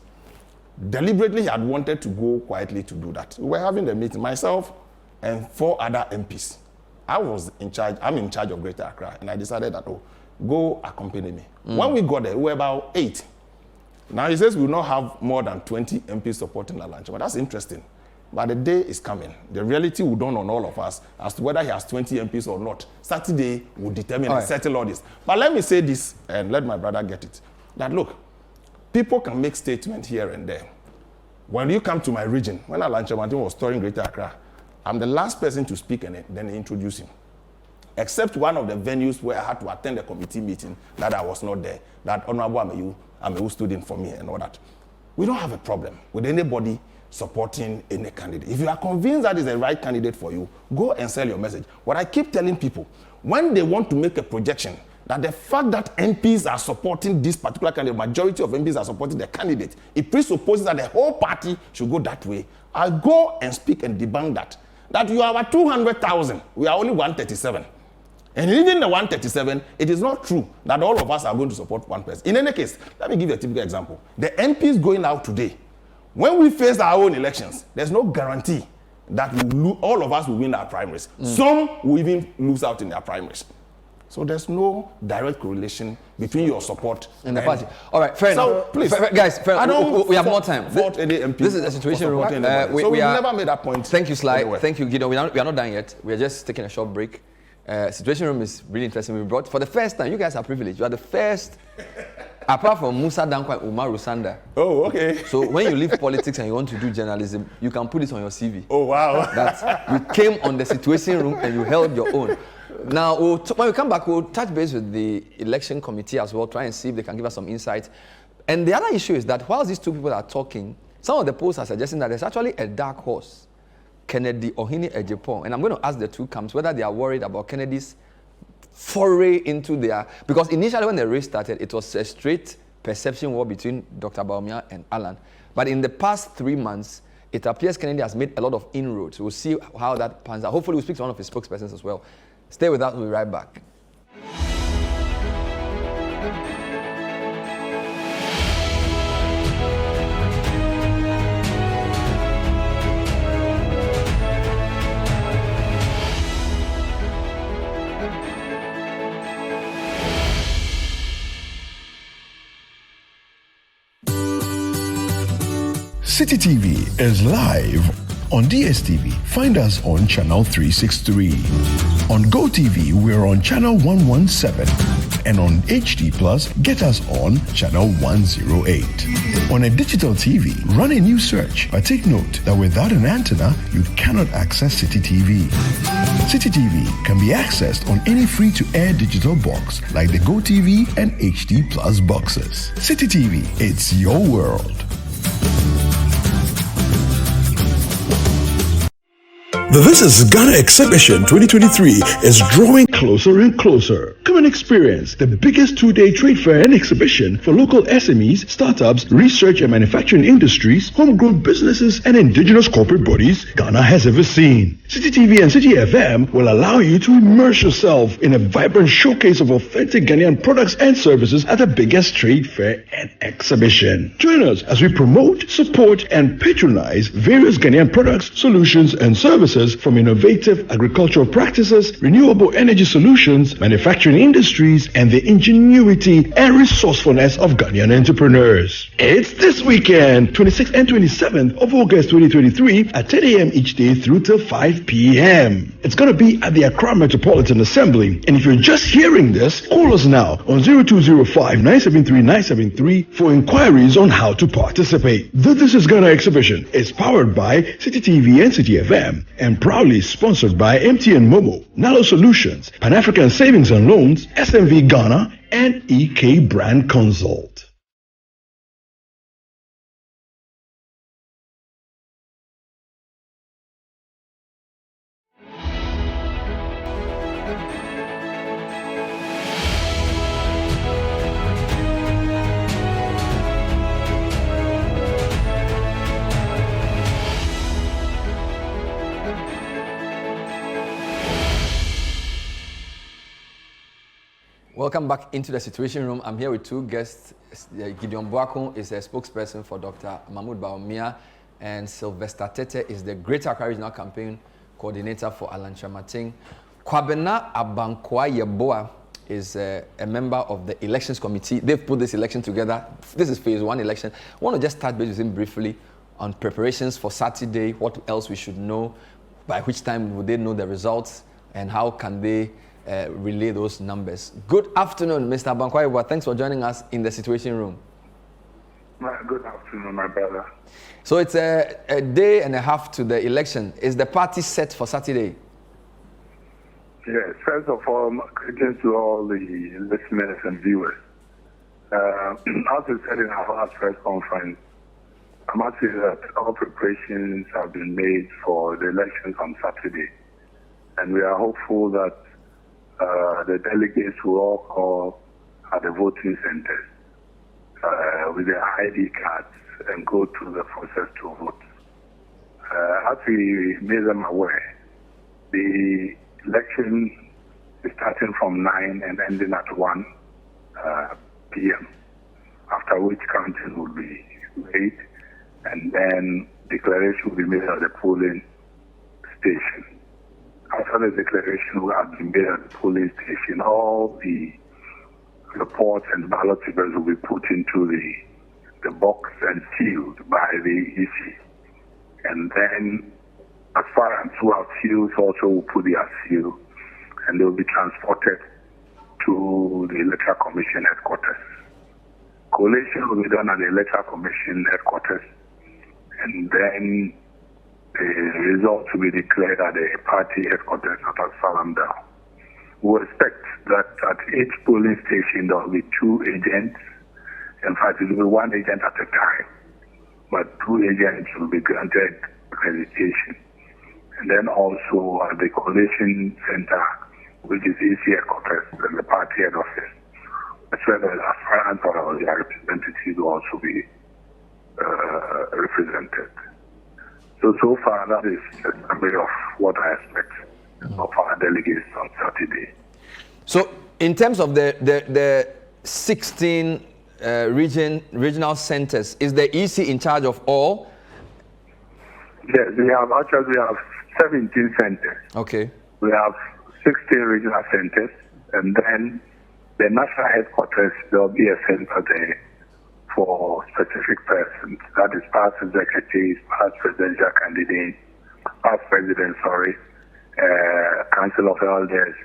deliberately he had wanted to go quietly to do that. We were having the meeting, myself and 4 other MPs. I'm in charge of Greater Accra, and I decided that, go accompany me. When we got there, we were about 8. Now he says we will not have more than 20 MPs supporting Alan Kyerematen. That's interesting. But the day is coming. The reality will dawn on all of us as to whether he has 20 MPs or not. Saturday will determine and settle all this. But let me say this, and let my brother get it. That look, people can make statements here and there. When you come to my region, when Alan Chamantin was touring Greater Accra, I'm the last person to speak and then introduce him. Except one of the venues where I had to attend a committee meeting that I was not there, that Honorable Ameyu stood in for me and all that. We don't have a problem with anybody supporting any candidate. If you are convinced that is the right candidate for you, go and sell your message. What I keep telling people, when they want to make a projection, that the fact that MPs are supporting this particular candidate, majority of MPs are supporting the candidate, it presupposes that the whole party should go that way. I'll go and speak and debunk that. That you are about 200,000, we are only 137. And even the 137, it is not true that all of us are going to support one person. In any case, let me give you a typical example. The MPs going out today, when we face our own elections, there's no guarantee that all of us will win our primaries. Some will even lose out in their primaries. So there's no direct correlation between your support
and the party. All right, fair enough.
Please,
guys, we have more time.
This
is a situation room.
We never made that point.
Thank you, Sly. Anywhere. Thank you, Gideon. We are not done yet. We are just taking a short break. Situation room is really interesting. We brought, for the first time, you guys are privileged. You are the first, apart from Musa Dankwa and Umar Rusanda.
Oh, okay.
So when you leave politics and you want to do journalism, you can put this on your CV.
Oh, wow.
That you came on the situation room and you held your own. Now, when we come back, we'll touch base with the election committee as well, try and see if they can give us some insight. And the other issue is that while these two people are talking, some of the polls are suggesting that there's actually a dark horse, Kennedy Ohini Ejepon. And I'm going to ask the two camps whether they are worried about Kennedy's foray into their... Because initially when the race started, it was a straight perception war between Dr. Bawumia and Alan. But in the past 3 months, it appears Kennedy has made a lot of inroads. We'll see how that pans out. Hopefully we'll speak to one of his spokespersons as well. Stay with us, we'll be right back.
City TV is live on DSTV. Find us on channel 363. On GoTV, we're on channel 117. And on HD Plus, get us on channel 108. On a digital TV, run a new search. But take note that without an antenna, you cannot access City TV. City TV can be accessed on any free-to-air digital box like the GoTV and HD Plus boxes. City TV, it's your world. The This is Ghana Exhibition 2023 is drawing closer and closer. Come and experience the biggest 2-day trade fair and exhibition for local SMEs, startups, research and manufacturing industries, homegrown businesses, and indigenous corporate bodies Ghana has ever seen. City TV and City FM will allow you to immerse yourself in a vibrant showcase of authentic Ghanaian products and services at the biggest trade fair and exhibition. Join us as we promote, support, and patronize various Ghanaian products, solutions, and services from innovative agricultural practices, renewable energy solutions, manufacturing industries, and the ingenuity and resourcefulness of Ghanaian entrepreneurs. It's this weekend, 26th and 27th of August 2023 at 10 a.m. each day through till 5 p.m. It's going to be at the Accra Metropolitan Assembly. And if you're just hearing this, call us now on 0205-973-973 for inquiries on how to participate. The This is Ghana exhibition is powered by City TV and City FM and proudly sponsored by MTN Momo, Nalo Solutions, Pan-African Savings and Loans, SMV Ghana, and EK Brand Consult.
Welcome back into the Situation Room. I'm here with two guests. Gideon Boakun is a spokesperson for Dr. Mahmoud Bawumia, and Sylvester Tete is the Greater Accra Regional Campaign Coordinator for Alan Chamating. Kwabena Abankwah Yeboah is a member of the Elections Committee. They've put this election together. This is phase 1 election. I want to just start with him briefly on preparations for Saturday, what else we should know, by which time would they know the results, and how can they relay those numbers. Good afternoon, Mr. Abankwah Yeboah. Thanks for joining us in the Situation Room.
Good afternoon, my brother.
So it's a day and a half to the election. Is the party set for Saturday?
Yes, first of all, greetings to all the listeners and viewers. As we said in our last press conference, I must say that all preparations have been made for the elections on Saturday. And we are hopeful that the delegates will all call at the voting centers with their ID cards and go through the process to vote. As we made them aware, the election is starting from 9 and ending at 1 p.m., after which counting will be made, and then declaration will be made at the polling station. After the declaration will have been made at the polling station, all the reports and ballot papers will be put into the box and sealed by the EC. And then aspirants who have seals also will put their seal, and they will be transported to the Electoral Commission headquarters. Collation will be done at the Electoral Commission headquarters, and then the results will be declared at the party headquarters at Salamda. We expect that at each polling station there will be 2 agents. In fact, it will be 1 agent at a time, but 2 agents will be granted accreditation. And then also at the collation center, which is EC headquarters and the party head office, as well as aspirants or their representatives will also be represented. So far, that is a summary of what I expect of our delegates on Saturday.
So, in terms of the 16 regional centers, is the EC in charge of all?
Yes, we have 17 centers.
Okay.
We have 16 regional centers, and then the national headquarters, there will be a center there for specific persons. That is past executives, past presidential candidates, past presidents, Council of Elders,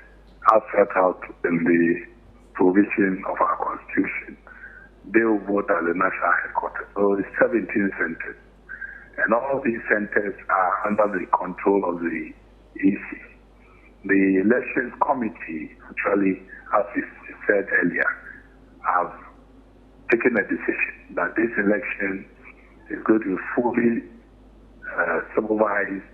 as set out in the provision of our Constitution. They will vote at the national headquarters. So it's 17 centers. And all these centers are under the control of the EC. The elections committee, actually, as we said earlier, have taken a decision that this election is going to be fully supervised,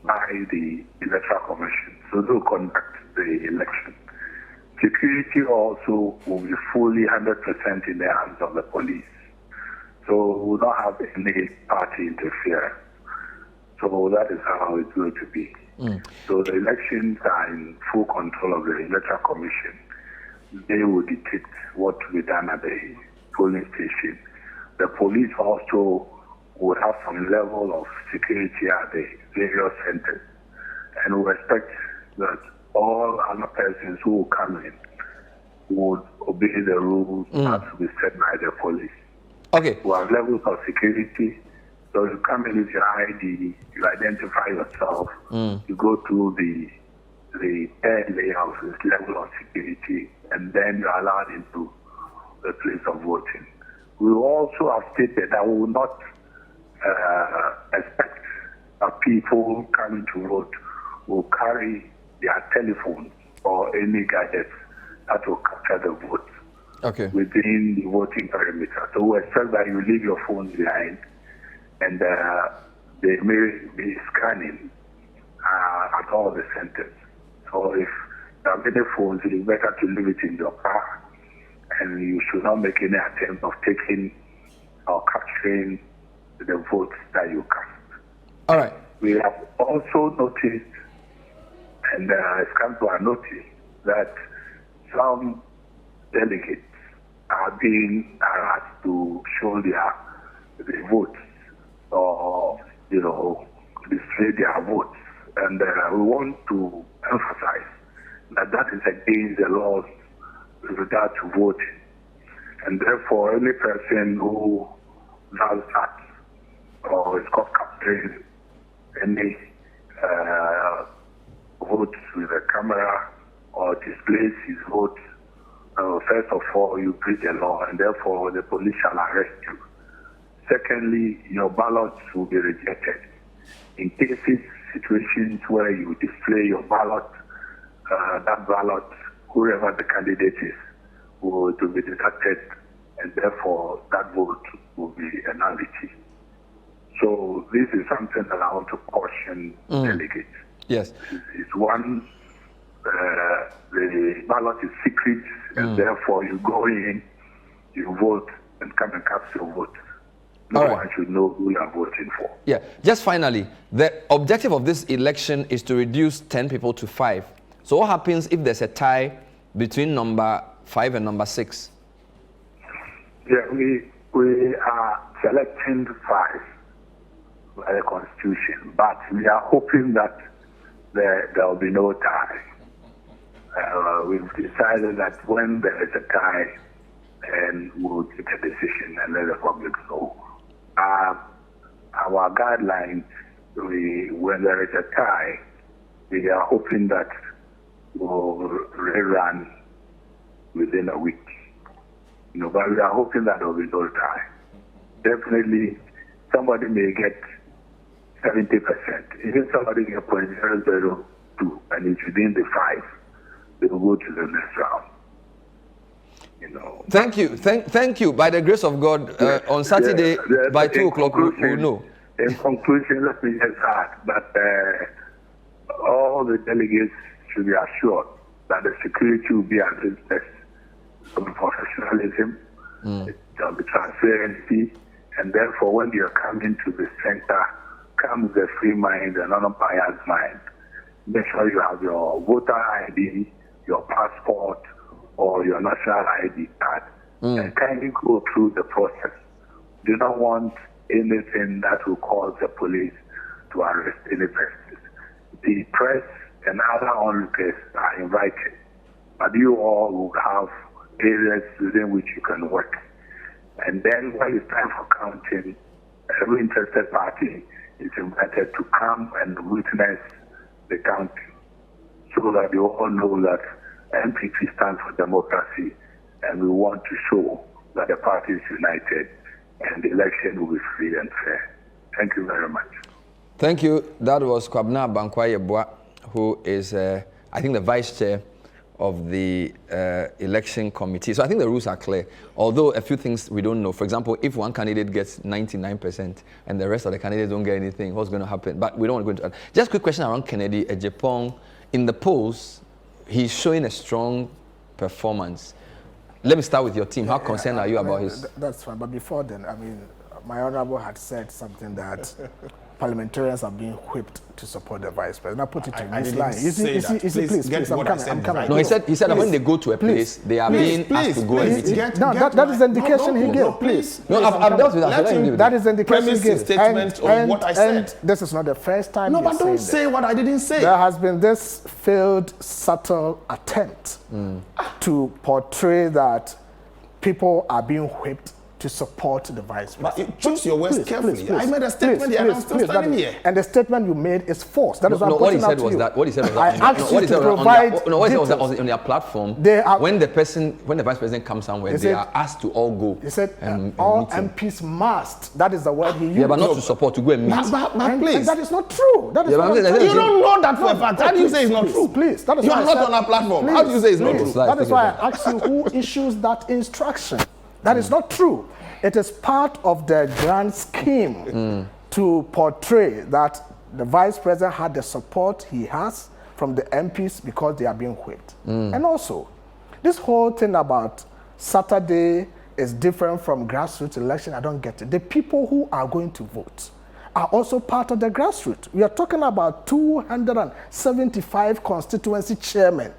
by the Electoral Commission. So they'll conduct the election. Security also will be fully 100% in the hands of the police. So we will not have any party interference. So that is how it's going to be. So the elections are in full control of the Electoral Commission. They will dictate what to be done at the polling station. The police also will have some level of security at the various centers. And we expect that all other persons who will come in would obey the rules as to be set by the police.
Okay.
We have levels of security. So you come in with your ID, you identify yourself, you go through the third layout, this level of security, and then you're allowed into the place of voting. We also have stated that we will not expect that people coming to vote will carry their telephones or any gadgets that will capture the vote within the voting perimeter. So we expect that you leave your phones behind, and they may be scanning at all the centers. So if there are many phones, it is better to leave it in your car, and you should not make any attempt of taking or capturing the votes that you cast.
All right.
We have also noticed, and it's come to our notice, that some delegates are being asked to show their votes or, display their votes. And we want to emphasize that that is against the laws with regard to voting. And therefore, any person who does that or is caught capturing any votes with a camera or displays his votes first of all, you breach the law, and therefore the police shall arrest you. Secondly, your ballots will be rejected. In cases, situations where you display your ballot, that ballot, whoever the candidate is, will to be deducted, and therefore that vote will be a nullity. So this is something that I want to caution delegates.
Yes.
It's one, the ballot is secret, and therefore you go in, you vote, and come and cast your vote. No one should know who you are voting for.
Yeah. Just finally, the objective of this election is to reduce 10 people to 5. So what happens if there's a tie between number 5 and number 6?
Yeah, we are selecting 5 by the Constitution, but we are hoping that there will be no tie. We've decided that when there is a tie, and we'll take a decision and let the public know. Our guidelines, when there is a tie, we are hoping that we'll rerun within a week. But we are hoping that there will be no tie. Definitely, somebody may get 70%. Even somebody get 0.002, and it's within the 5, they will go to the next round.
Thank you. Thank you. By the grace of God, on Saturday, by 2 o'clock, we'll know.
In conclusion, let me just add that all the delegates should be assured that the security will be at its best. There will be professionalism, there will be transparency, and therefore when you are coming to the center, come with a free mind and unbiased mind. Make sure you have your voter ID, your passport, or your national ID card, and kindly go through the process. Do not want anything that will cause the police to arrest any person. The press and other onlookers are invited, but you all will have areas within which you can work. And then when it's time for counting, every interested party is invited to come and witness the counting, so that you all know that NPP stands for democracy, and we want to show that the party is united and the election will be free and fair. Thank you very much.
Thank you. That was Kwabena Bankwa-Yeboah, who is, I think, the vice chair of the election committee. So I think the rules are clear, although a few things we don't know. For example, if one candidate gets 99% and the rest of the candidates don't get anything, what's going to happen? But we don't want to go into that. Just a quick question around Kennedy Ejepong. In the polls, he's showing a strong performance. Let me start with your team. How concerned are you about his?
That's fine. But before then, my honorable had said something that parliamentarians are being whipped to support the vice president. I put it in this line. Please, I'm coming.
No, he said that when they go to a place, they are being asked to go and meet him.
That is the indication he gave. Please.
No, I've dealt with that.
That is the indication he gave.
Statement of what I said.
And this is not the first time.
No, but don't say what I didn't say.
There has been this failed, subtle attempt to portray that people are being whipped to support the vice president.
But choose your words carefully. I made a statement here and I'm still standing here.
And the statement you made is false. That is
what he said was that. What he said was that.
I asked you to provide
what he said was that on their platform. When the vice president comes somewhere, they are asked to all go.
He said all MPs must. That is the word he used.
Yeah, but not to support, to go and meet.
But please. That is not true. That is
not true. You don't know that for a fact. How do you say it's not true?
Please.
You are not on our platform. How do you say it's not true?
That is why I asked you who issues that instruction. That is not true. It is part of the grand scheme to portray that the vice president had the support he has from the MPs because they are being whipped. And also, this whole thing about Saturday is different from grassroots election. I don't get it. The people who are going to vote are also part of the grassroots. We are talking about 275 constituency chairmen,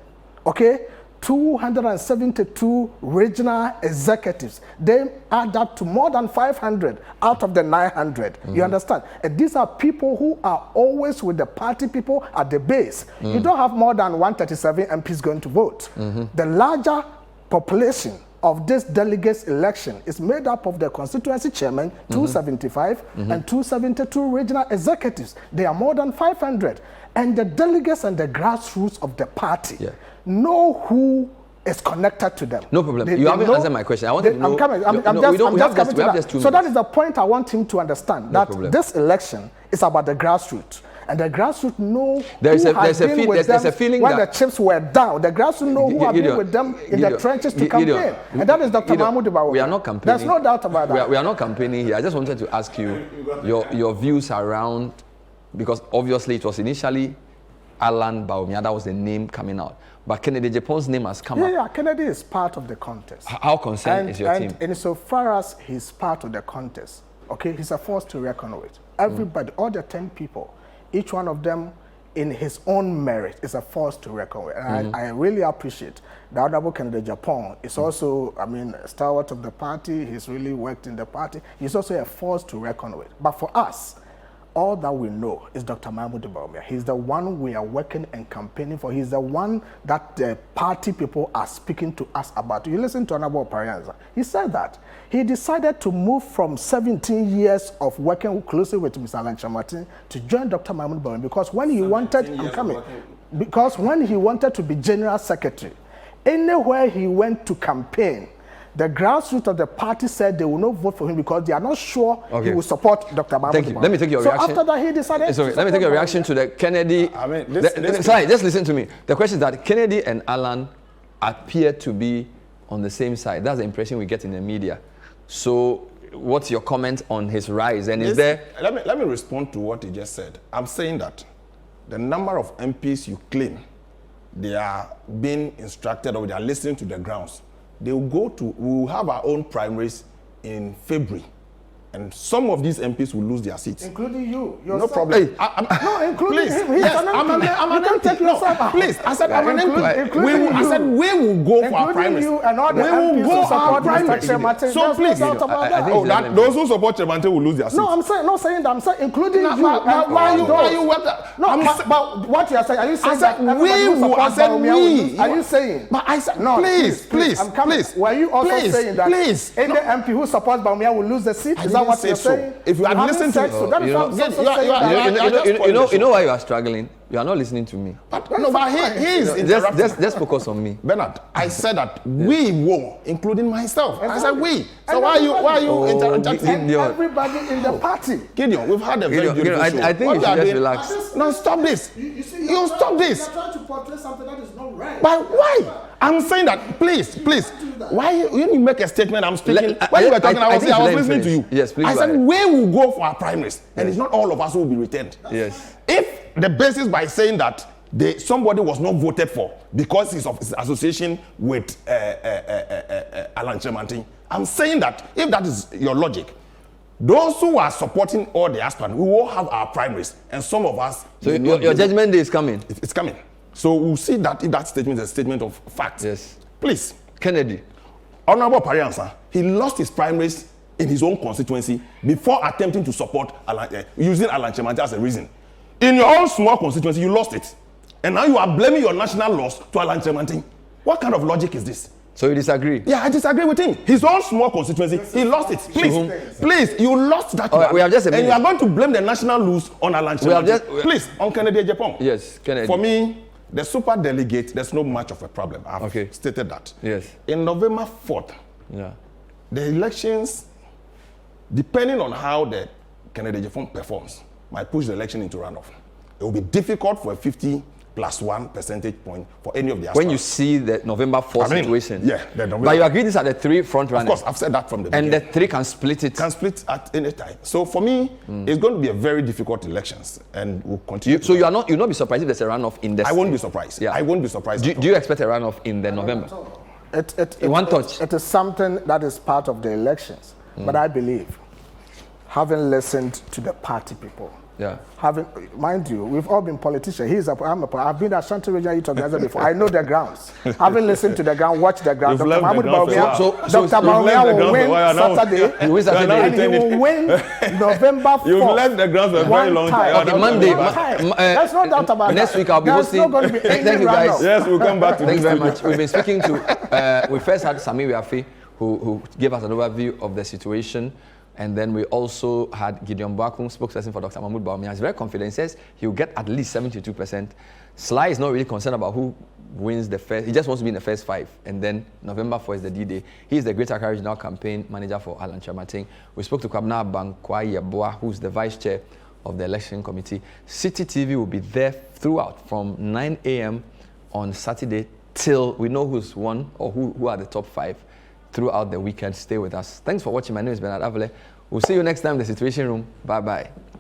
okay? 272 regional executives. They add up to more than 500 out of the 900. You understand? And these are people who are always with the party people at the base. You don't have more than 137 MPs going to vote. The larger population of this delegates election is made up of the constituency chairman, 275, and 272 regional executives. They are more than 500. And the delegates and the grassroots of the party know who is connected to them.
No problem. You haven't answered my question. I want to know.
I'm coming. I'm just coming to that. So that is the point I want him to understand. That this election is about the grassroots. And the grassroots know there's a feeling when the chips were down. The grassroots know who have been with them in the trenches to campaign. And that is Dr. Mahmoud Bawumia.
We are not campaigning.
There's no doubt about that.
We are not campaigning here. I just wanted to ask you your views around, because obviously it was initially Alan Bawumia, that was the name coming out. But Kennedy Japon's name has come up.
Yeah, Kennedy is part of the contest.
How concerned is your team?
And so far as he's part of the contest, okay, he's a force to reckon with. Everybody, all the 10 people, each one of them in his own merit is a force to reckon with. And I really appreciate the Honorable Kennedy Japan is also, I mean, a stalwart of the party. He's really worked in the party. He's also a force to reckon with. But for us, all that we know is Dr. Mahmoud Bawumia. He's the one we are working and campaigning for. He's the one that the party people are speaking to us about. You listen to Honorable Parianza. He said that he decided to move from 17 years of working closely with Mr. Alan Chamartin to join Dr. Mahmoud Bawumia because when he wanted, because when he wanted to be general secretary, anywhere he went to campaign, the grassroots of the party said they will not vote for him because they are not sure he will support Dr. Mahmoud.
Thank you. Let me take your reaction.
So after that, he decided.
Sorry, let me take your reaction to the Kennedy.
I mean,
just listen to me. The question is that Kennedy and Alan appear to be on the same side. That's the impression we get in the media. So, what's your comment on his rise? And is there?
Let me respond to what he just said. I'm saying that the number of MPs you claim they are being instructed or they are listening to the grounds. They will go to, we will have our own primaries in February. And some of these MPs will lose their seats.
Including you.
No problem.
No, including him. He's
yes, I'm an MP. No, please, I said I'm an MP. I said we will go for our primaries.
You and all the
we will go
for our
primaries. So please, those who support Chemante will lose their seats.
No, I'm saying that. I'm saying including you.
Why you
No, but what you are saying, are you saying that
we will? I said we.
Are you saying?
But I said no. Please.
Were you also saying that any MP who supports Bawumia will lose the seat? Is that what you're saying?
If you had listened to
you know why you are struggling? You are not listening to me.
But he is interrupting.
Just focus on me.
Bernard, I said that we won, including myself. I said we. So why are you interrupting?
Everybody in the party.
Gideon, we've had a very beautiful show.
I think you should just relax.
No, stop this. You stop this.
You're trying to portray something that is not right.
But why? I'm saying that, please. Why when you make a statement, I'm speaking. When you were talking, I was listening to you.
Yes, please.
I said we will go for our primaries, and it's not all of us who will be retained.
Yes.
If the basis by saying that somebody was not voted for because he's of his association with Alan Chemantin, I'm saying that if that is your logic, those who are supporting all the aspirants, we will have our primaries, and some of us.
So your judgment day is coming.
It's coming. So we'll see that if that statement is a statement of fact.
Yes.
Please.
Kennedy.
Honorable Pariansa, he lost his primaries in his own constituency before attempting to support using Alan Chemantin as a reason. In your own small constituency, you lost it. And now you are blaming your national loss to Alan Chemantin. What kind of logic is this?
So you disagree?
Yeah, I disagree with him. His own small constituency, he lost it. Please, you lost that.
We have just a minute.
And you are going to blame the national lose on Alan Chemantin. Please, on Kennedy Japan.
Yes, Kennedy.
For me, the super delegate, there's no much of a problem. I've stated that.
Yes.
In November 4th, the elections, depending on how the Kennedy Japan performs, might push the election into runoff. It will be difficult for a 50+1 percentage point for any of the aspirants.
When you see the November 4th situation.
Yeah.
But you agree these are the three front runners.
Of course, I've said that from the beginning.
And the three can split it.
Can split at any time. So for me, it's going to be a very difficult elections, and we'll continue.
So you'll not be surprised if there's a runoff in the.
I won't be surprised. Yeah. I won't be surprised.
Do you expect a runoff in the November?
It is something that is part of the elections. But I believe, having listened to the party people, mind you, we've all been politicians. I've been at Shanti Regional Youth Organizer before. I know the grounds. Having listened to the ground, watched the ground. Dr. Mahmoud Bawumia, Dr. Bawumia will win Saturday. And he will win November 4th.
You've left the grounds for a very long time.
Okay, Monday.
There's no doubt about that.
Next week I'll be hosting.
Thank
you guys.
Yes, we'll come back to
this. Thank you very much. We've been speaking to, we first had Sami Wiafe, who gave us an overview of the situation. And then we also had Gideon Boakun, spokesperson for Dr. Mahmoud Bawumia. He's very confident. He says he'll get at least 72%. Sly is not really concerned about who wins the first. He just wants to be in the first 5. And then November 4 is the D-Day. He's the Greater Accra Regional Campaign Manager for Alan Chamating. We spoke to Kwabena Bankwa Yeboah, who's the Vice Chair of the Election Committee. City TV will be there throughout from 9 a.m. on Saturday till we know who's won or who are the top 5 throughout the weekend. Stay with us. Thanks for watching. My name is Bernard Avile. We'll see you next time in the Citi'uation Room. Bye-bye.